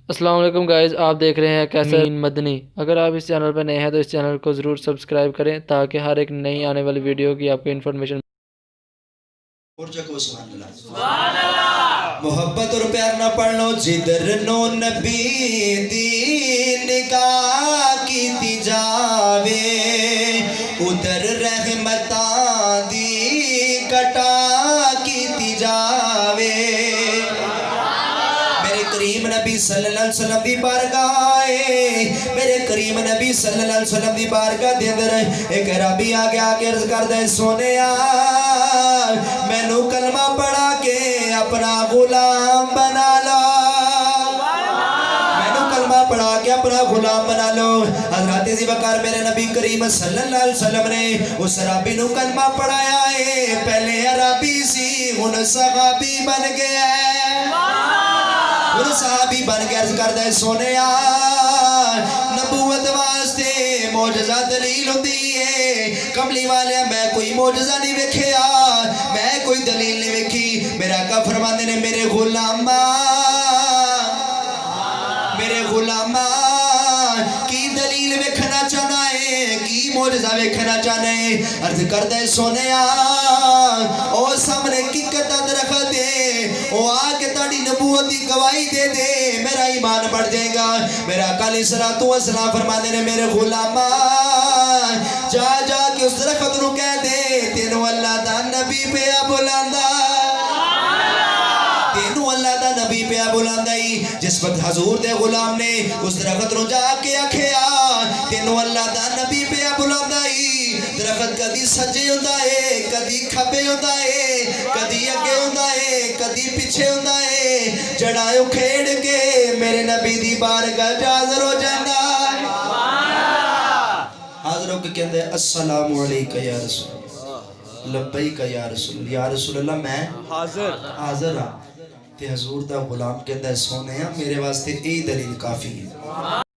السلام علیکم گائز، آپ دیکھ رہے ہیں کیسا مدنی۔ اگر آپ اس چینل پر نئے ہیں تو اس چینل کو ضرور سبسکرائب کریں تاکہ ہر ایک نئی آنے والی ویڈیو کی آپ کو انفارمیشن۔ محبت اور پیار نہ پڑھ لو جدھر نو نبی دی نگاہ کیتی جاوے ادھر رحمتاں دی کٹا کیتی جاوے۔ میرے کریم نبی صلی اللہ علیہ وسلم دی بارگاہ میرے کریم نبی صلی اللہ علیہ وسلم دی بارگاہ دے اندر ایک ربی آگے آگے عرض کر دے سونیا میں نو کلمہ پڑھا کے اپنا غلام بنا لو، میں نو کلمہ پڑھا کے اپنا غلام بنا لو۔ حضرت ذوالفقار میرے نبی کریم صلی اللہ علیہ وسلم نے اس رابی نو کلمہ پڑھایا ہے، پہلے عربی سی ان صحابی بن گیا ہے، ان صحابی بن کے عرض کردہ سونیا نبوت واسطے معجزہ دلیل ہوتی ہے، کملی والے میں کوئی معجزہ نہیں ویکھیا، میں کوئی دلیل نہیں ویکھی۔ میرا آقا فرماندے نے میرے غلامہ کی دلیل ویکھنا چاہنا ہے، کی معجزہ ویکھنا چاہنا ہے؟ عرض کردہ سونیا او سامنے کی قطع درخت ہے، او آکے تاڑی نبوت کی گواہی دے دے، میرا ایمان بڑھ جائے گا۔ میرا آقا علیہ السلام فرماندے نے میرے غلامہ جا جا کے اس درخت نو کہہ دے تینو اللہ دا نبی پیا بلاندا، تینو اللہ دا نبی پیا بلاندا ہی۔ جس وقت حضور دے غلام نے اس درخت نو جا کے آکھیا تینو اللہ دا نبی پیا بلاندا ہی، درخت کدی سجے ہوندا ہے، کدی کھبے ہوندا ہے، کدی اگے ہوندا ہے، کدی پیچھے ہوندا ہے، جڑایوں کھیڑ کے میرے نبی دی بارگاہ حاضر ہو جاندا ہے۔ حاضر ہو کے کہندے السلام علیکہ یا رسول اللہ، لبیک یا رسول اللہ، یا رسول اللہ میں حاضر ہاں۔ تے حضور دا غلام کہندہ سونے ہیں میرے واسطے ای دلیل کافی ہے۔